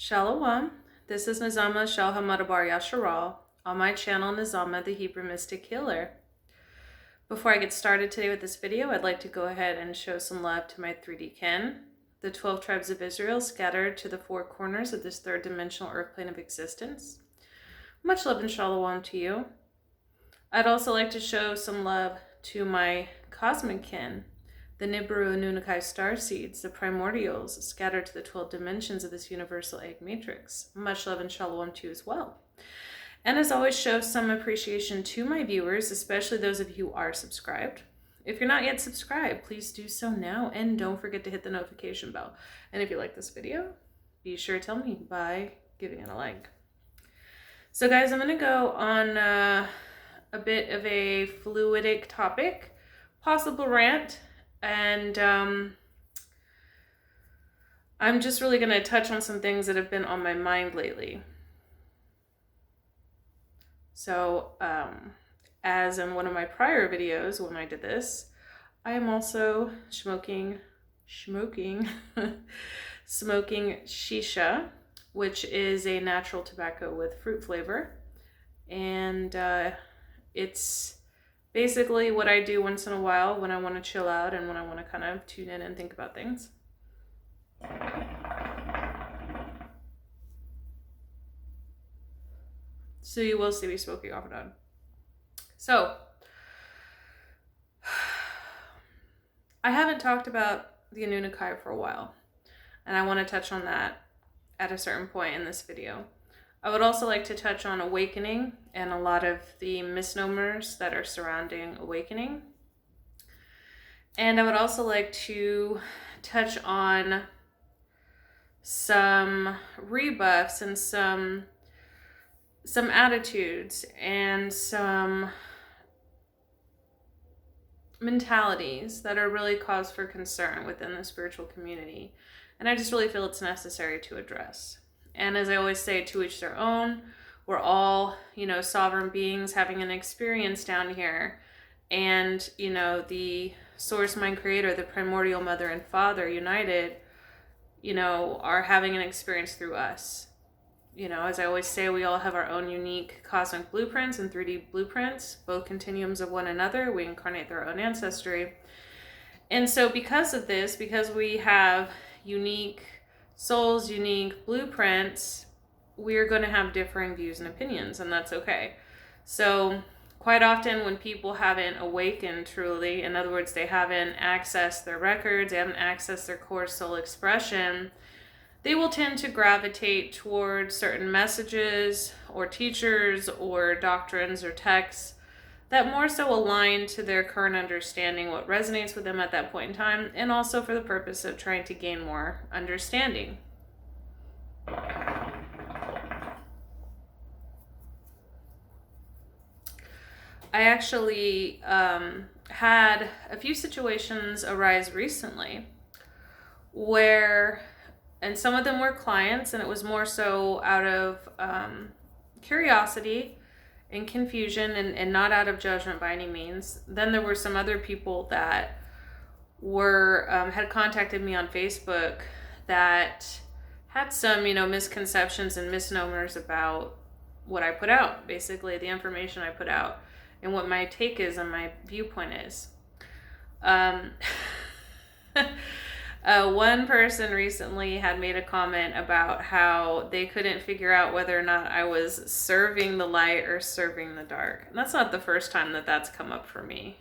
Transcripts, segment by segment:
Shalom. This is Nizama Shalhamadabar Yasharal on my channel Nizama the Hebrew Mystic Healer. Before I get started today with this video, I'd like to go ahead and show some love to my 3D kin, the 12 tribes of Israel scattered to the four corners of this third dimensional earth plane of existence. Much love and shalom to you. I'd also like to show some love to my cosmic kin, the Nibiru and Nunakai star seeds, the primordials scattered to the 12 dimensions of this universal egg matrix. Much love and shalom to you as well. And as always, show some appreciation to my viewers, especially those of you who are subscribed. If you're not yet subscribed, please do so now, and don't forget to hit the notification bell. And if you like this video, be sure to tell me by giving it a like. So guys, I'm going to go on a bit of a fluidic topic, possible rant, and I'm just really going to touch on some things that have been on my mind lately. So, as in one of my prior videos when I did this, I am also smoking shisha, which is a natural tobacco with fruit flavor. And it's basically what I do once in a while when I want to chill out and when I want to kind of tune in and think about things. So you will see me smoking off and on. So, I haven't talked about the Anunnaki for a while, and I want to touch on that at a certain point in this video. I would also like to touch on awakening and a lot of the misnomers that are surrounding awakening. And I would also like to touch on some rebuffs and some attitudes and some mentalities that are really cause for concern within the spiritual community. And I just really feel it's necessary to address. And as I always say, to each their own. We're all, sovereign beings having an experience down here. And, the source mind creator, the primordial mother and father united, are having an experience through us. As I always say, we all have our own unique cosmic blueprints and 3D blueprints, both continuums of one another. We incarnate their own ancestry. And so because of this, because we have unique souls, unique blueprints, we're going to have differing views and opinions, and that's okay. So quite often when people haven't awakened truly, in other words, they haven't accessed their records, they haven't accessed their core soul expression, they will tend to gravitate towards certain messages or teachers or doctrines or texts that more so align to their current understanding, what resonates with them at that point in time, and also for the purpose of trying to gain more understanding. I actually had a few situations arise recently where, and some of them were clients, and it was more so out of curiosity and confusion and not out of judgment by any means. Then there were some other people that were had contacted me on Facebook that had some misconceptions and misnomers about what I put out, basically the information I put out and what my take is and my viewpoint is. One person recently had made a comment about how they couldn't figure out whether or not I was serving the light or serving the dark. And that's not the first time that that's come up for me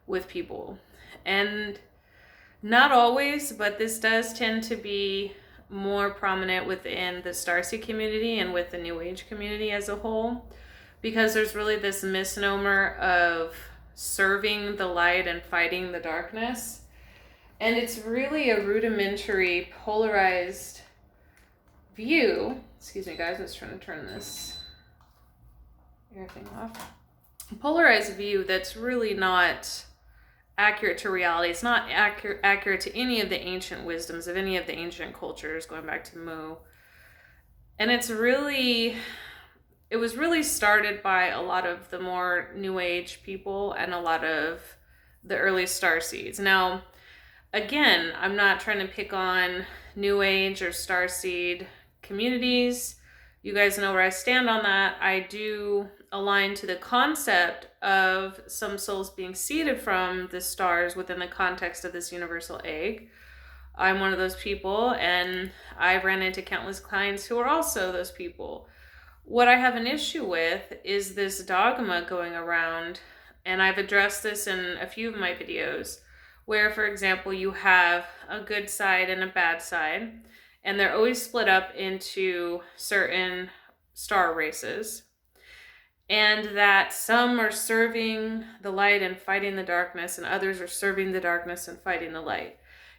with people. And not always, but this does tend to be more prominent within the Starseed community and with the New Age community as a whole, because there's really this misnomer of serving the light and fighting the darkness. And it's really a rudimentary, polarized view. Excuse me, guys, I was trying to turn this air thing off. Polarized view that's really not accurate to reality. It's not accurate to any of the ancient wisdoms of any of the ancient cultures, going back to Mu. And it was really started by a lot of the more New Age people and a lot of the early starseeds. Now, again, I'm not trying to pick on New Age or Starseed communities. You guys know where I stand on that. I do align to the concept of some souls being seeded from the stars within the context of this universal egg. I'm one of those people, and I've ran into countless clients who are also those people. What I have an issue with is this dogma going around, and I've addressed this in a few of my videos, where, for example, you have a good side and a bad side, and they're always split up into certain star races, and that some are serving the light and fighting the darkness, and others are serving the darkness and fighting the light.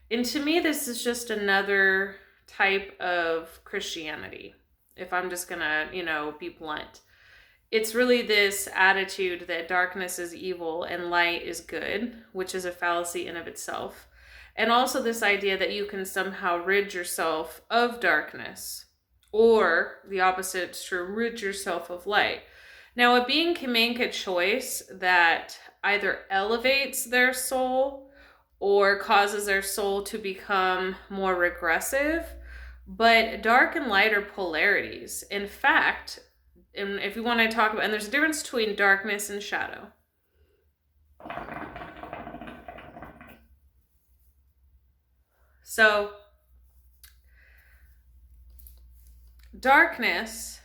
And to me, this is just another type of Christianity, if I'm just gonna, be blunt. It's really this attitude that darkness is evil and light is good, which is a fallacy in of itself. And also this idea that you can somehow rid yourself of darkness, or the opposite is true, rid yourself of light. Now, a being can make a choice that either elevates their soul or causes their soul to become more regressive, but dark and light are polarities. In fact, and if you want to talk about, and there's a difference between darkness and shadow. So, darkness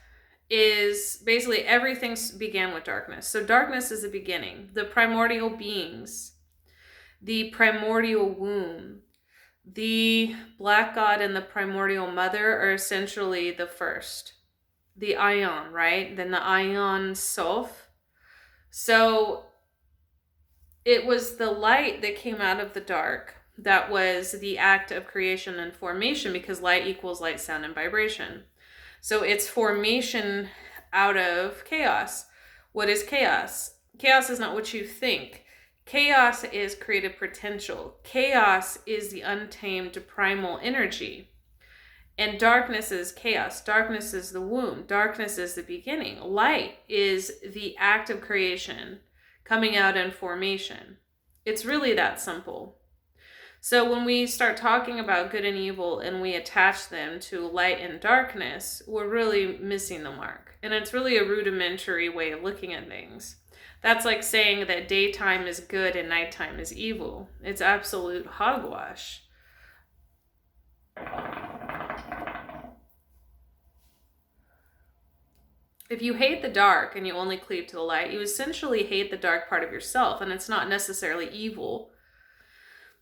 is basically everything began with darkness. So darkness is the beginning, the primordial beings, the primordial womb, the black god and the primordial mother are essentially the first. The ion, right? Then the ion self. So it was the light that came out of the dark that was the act of creation and formation, because light equals light, sound, and vibration. So it's formation out of chaos. What is chaos? Chaos is not what you think. Chaos is creative potential. Chaos is the untamed primal energy. And darkness is chaos. Darkness is the womb. Darkness is the beginning. Light is the act of creation coming out in formation. It's really that simple. So when we start talking about good and evil and we attach them to light and darkness, we're really missing the mark. And it's really a rudimentary way of looking at things. That's like saying that daytime is good and nighttime is evil. It's absolute hogwash. If you hate the dark and you only cleave to the light, you essentially hate the dark part of yourself, and it's not necessarily evil,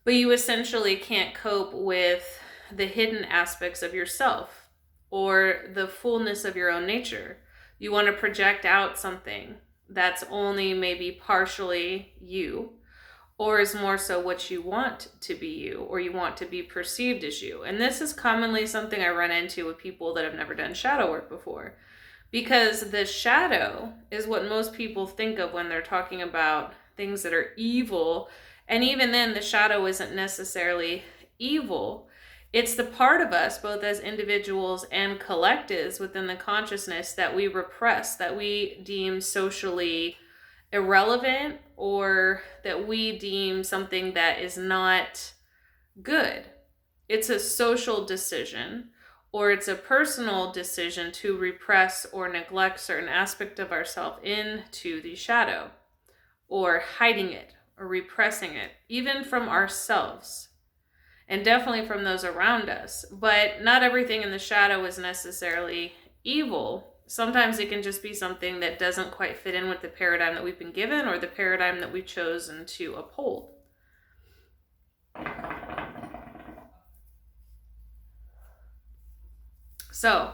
but you essentially can't cope with the hidden aspects of yourself or the fullness of your own nature. You want to project out something that's only maybe partially you, or is more so what you want to be you, or you want to be perceived as you. And this is commonly something I run into with people that have never done shadow work before. Because the shadow is what most people think of when they're talking about things that are evil. And even then, the shadow isn't necessarily evil. It's the part of us, both as individuals and collectives within the consciousness, that we repress, that we deem socially irrelevant, or that we deem something that is not good. It's a social decision, or it's a personal decision to repress or neglect certain aspect of ourselves into the shadow, or hiding it, or repressing it, even from ourselves, and definitely from those around us. But not everything in the shadow is necessarily evil. Sometimes it can just be something that doesn't quite fit in with the paradigm that we've been given, or the paradigm that we've chosen to uphold. So,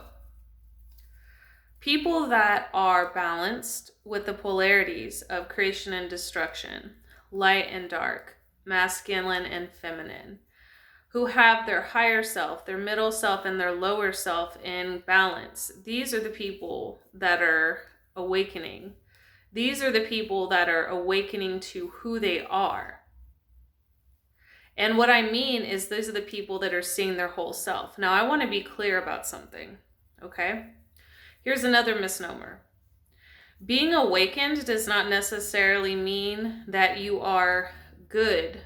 people that are balanced with the polarities of creation and destruction, light and dark, masculine and feminine, who have their higher self, their middle self, and their lower self in balance, these are the people that are awakening. These are the people that are awakening to who they are. And what I mean is, those are the people that are seeing their whole self. Now, I want to be clear about something, okay? Here's another misnomer. Being awakened does not necessarily mean that you are good,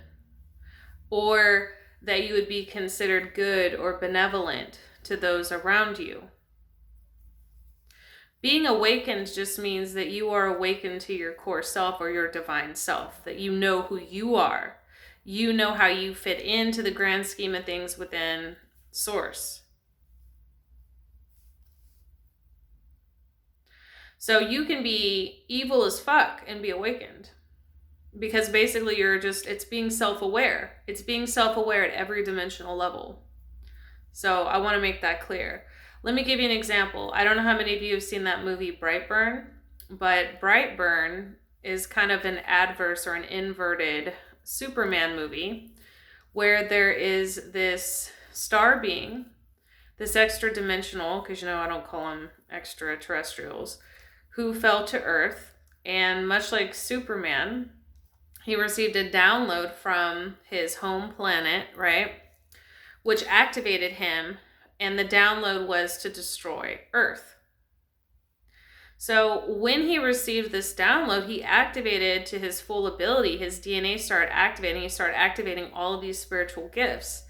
or that you would be considered good or benevolent to those around you. Being awakened just means that you are awakened to your core self or your divine self, that you know who you are. You know how you fit into the grand scheme of things within Source. So you can be evil as fuck and be awakened. Because basically it's being self-aware. It's being self-aware at every dimensional level. So I want to make that clear. Let me give you an example. I don't know how many of you have seen that movie Brightburn, but Brightburn is kind of an adverse or an inverted Superman movie where there is this star being, this extra dimensional, because I don't call them extraterrestrials, who fell to Earth, and much like Superman, he received a download from his home planet, right? Which activated him, and the download was to destroy Earth. So when he received this download, he activated to his full ability. His DNA started activating. He started activating all of these spiritual gifts.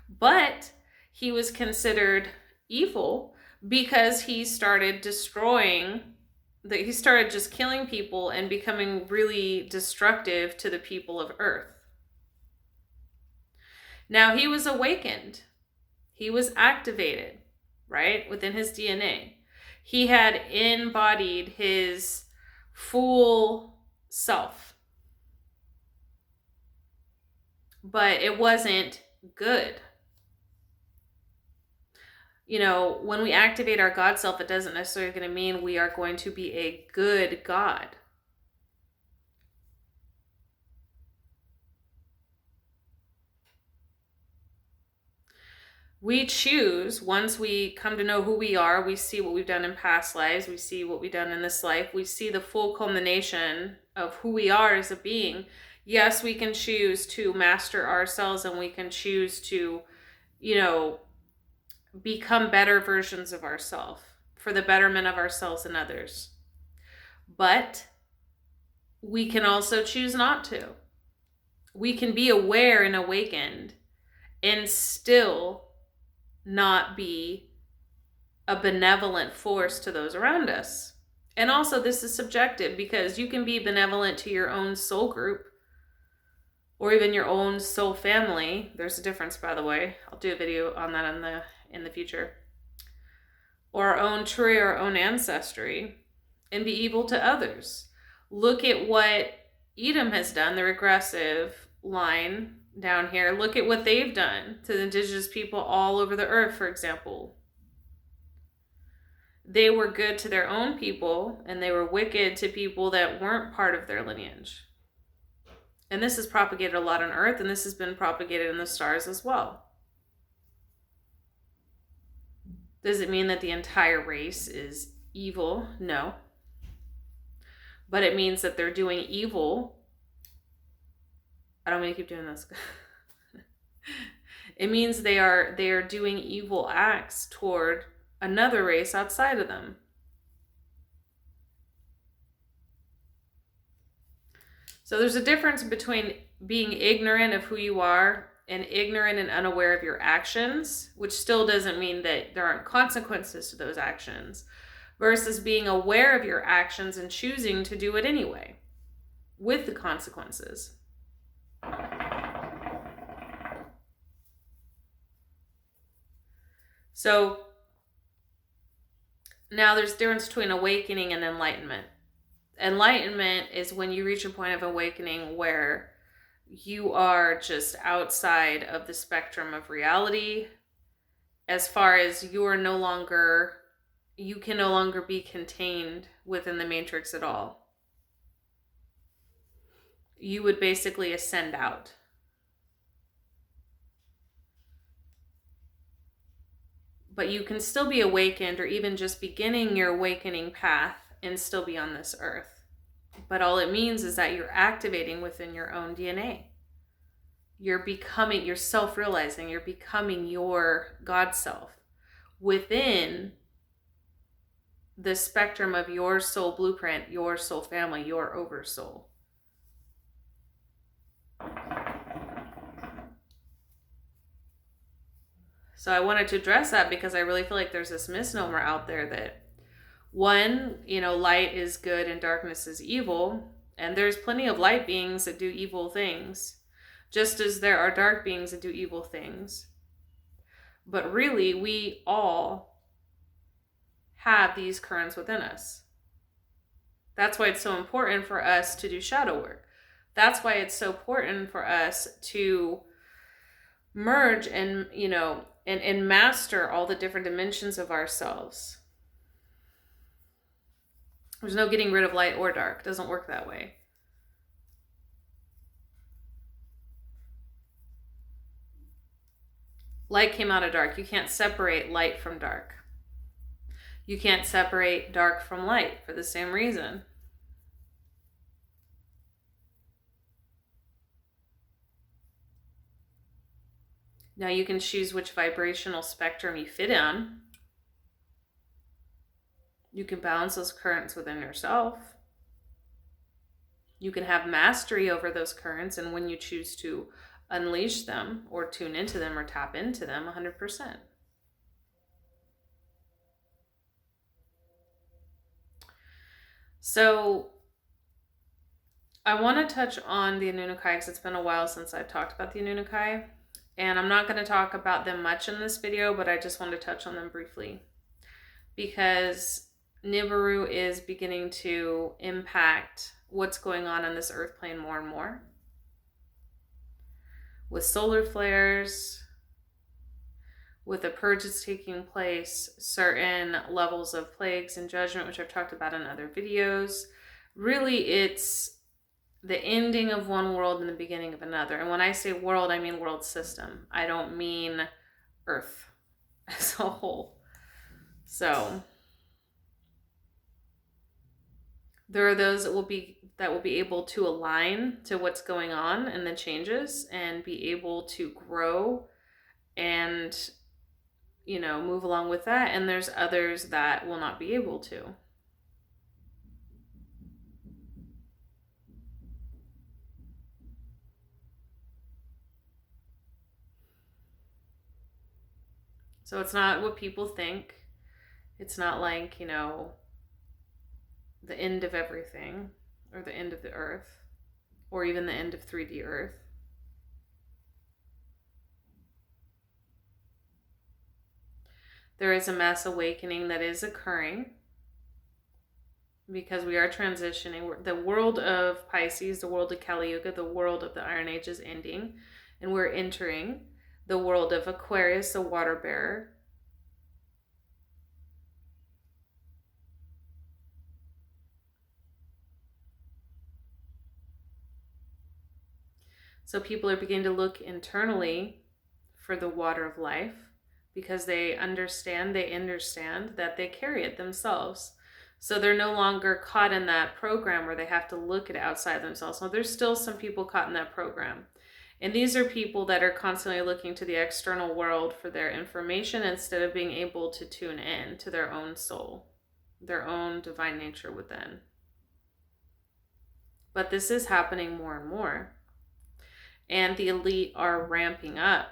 But he was considered evil because he started he started just killing people and becoming really destructive to the people of Earth. Now he was awakened. He was activated, right, within his DNA. He had embodied his full self. But it wasn't good. When we activate our God self, it doesn't necessarily going to mean we are going to be a good God. We choose, once we come to know who we are, we see what we've done in past lives, we see what we've done in this life, we see the full culmination of who we are as a being. Yes, we can choose to master ourselves, and we can choose to, become better versions of ourselves for the betterment of ourselves and others. But we can also choose not to. We can be aware and awakened and still not be a benevolent force to those around us. And also, this is subjective, because you can be benevolent to your own soul group or even your own soul family. There's a difference, by the way. I'll do a video on that in the future. Or our own tree, our own ancestry, and be evil to others. Look at what Edom has done, the regressive line down here. Look at what they've done to the indigenous people all over the earth, for example. They were good to their own people, and they were wicked to people that weren't part of their lineage. And this is propagated a lot on Earth, and this has been propagated in the stars as well. Does it mean that the entire race is evil? No. But it means that they're doing evil. I don't mean to keep doing this. It means they are doing evil acts toward another race outside of them. So there's a difference between being ignorant of who you are and ignorant and unaware of your actions, which still doesn't mean that there aren't consequences to those actions, versus being aware of your actions and choosing to do it anyway, with the consequences. So now there's a difference between awakening and enlightenment. Enlightenment is when you reach a point of awakening where you are just outside of the spectrum of reality, as far as you can no longer be contained within the matrix at all. You would basically ascend out. But you can still be awakened, or even just beginning your awakening path, and still be on this earth. But all it means is that you're activating within your own DNA. You're self-realizing, you're becoming your God self within the spectrum of your soul blueprint, your soul family, your oversoul. So I wanted to address that because I really feel like there's this misnomer out there that one, light is good and darkness is evil. And there's plenty of light beings that do evil things, just as there are dark beings that do evil things. But really, we all have these currents within us. That's why it's so important for us to do shadow work. That's why it's so important for us to merge and, and master all the different dimensions of ourselves. There's no getting rid of light or dark. It doesn't work that way. Light came out of dark. You can't separate light from dark. You can't separate dark from light for the same reason. Now you can choose which vibrational spectrum you fit on. You can balance those currents within yourself. You can have mastery over those currents, and when you choose to unleash them or tune into them or tap into them, 100%. So I want to touch on the Anunnaki because it's been a while since I've talked about the Anunnaki. And I'm not going to talk about them much in this video, but I just want to touch on them briefly. Because Nibiru is beginning to impact what's going on this earth plane more and more. With solar flares, with the purges taking place, certain levels of plagues and judgment, which I've talked about in other videos. Really, it's the ending of one world and the beginning of another. And when I say world, I mean world system. I don't mean Earth as a whole. So there are those that will be able to align to what's going on and the changes and be able to grow and move along with that. And there's others that will not be able to. So it's not what people think. It's not like, the end of everything or the end of the earth or even the end of 3D earth. There is a mass awakening that is occurring because we are transitioning. The world of Pisces, the world of Kali Yuga, the world of the Iron Age is ending, and we're entering the world of Aquarius, the water bearer. So people are beginning to look internally for the water of life because they understand that they carry it themselves. So they're no longer caught in that program where they have to look at outside themselves. So there's still some people caught in that program. And these are people that are constantly looking to the external world for their information instead of being able to tune in to their own soul, their own divine nature within. But this is happening more and more. And the elite are ramping up,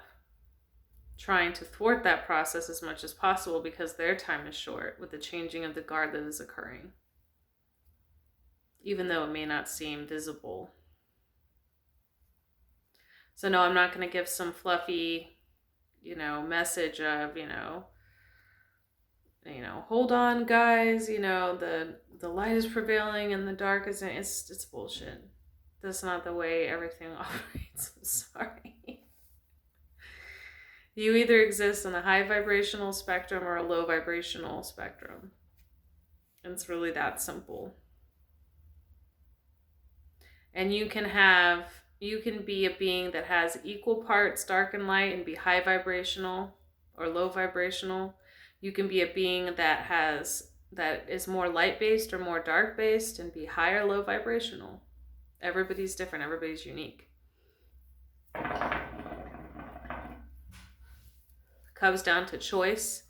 trying to thwart that process as much as possible because their time is short with the changing of the guard that is occurring, even though it may not seem visible. So no, I'm not going to give some fluffy, message of, hold on, guys, the light is prevailing and the dark isn't. It's bullshit. That's not the way everything operates. I'm sorry. You either exist in a high vibrational spectrum or a low vibrational spectrum. And it's really that simple. And you can be a being that has equal parts dark and light and be high vibrational or low vibrational. You can be a being that is more light based or more dark based and be high or low vibrational. Everybody's different. Everybody's unique. It comes down to choice.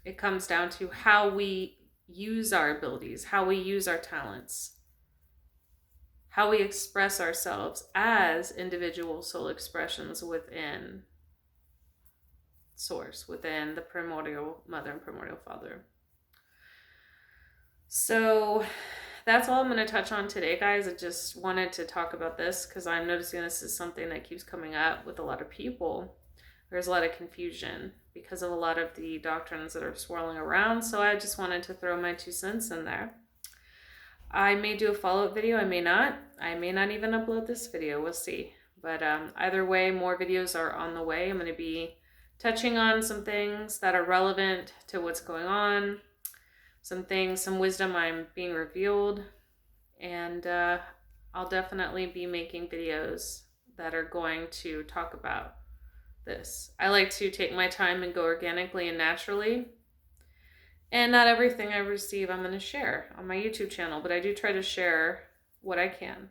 It comes down to how we use our abilities, how we use our talents, how we express ourselves as individual soul expressions within source within the primordial mother and primordial father. So that's all I'm going to touch on today, guys. I just wanted to talk about this because I'm noticing this is something that keeps coming up with a lot of people. There's a lot of confusion because of a lot of the doctrines that are swirling around. So I just wanted to throw my 2 cents in there. I may do a follow-up video. I may not. I may not even upload this video. We'll see. But either way, more videos are on the way. I'm going to be touching on some things that are relevant to what's going on. Some things, some wisdom I'm being revealed. And I'll definitely be making videos that are going to talk about this. I like to take my time and go organically and naturally. And not everything I receive I'm going to share on my YouTube channel, but I do try to share what I can.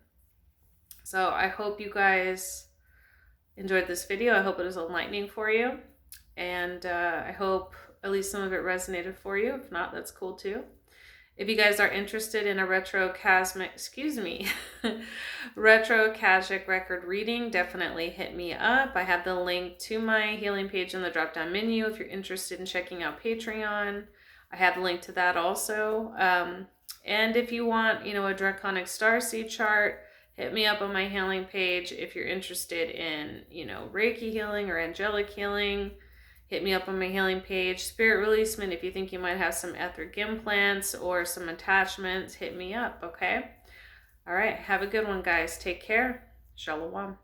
So I hope you guys enjoyed this video. I hope it was enlightening for you. And I hope at least some of it resonated for you. If not, that's cool too. If you guys are interested in a retro akashic record reading, definitely hit me up. I have the link to my healing page in the drop-down menu. If you're interested in checking out Patreon, I have the link to that also. And if you want, a draconic starseed chart, hit me up on my healing page. If you're interested in, Reiki healing or angelic healing, hit me up on my healing page. Spirit releasement, if you think you might have some etheric implants or some attachments, hit me up, okay? All right, have a good one, guys. Take care. Shalom.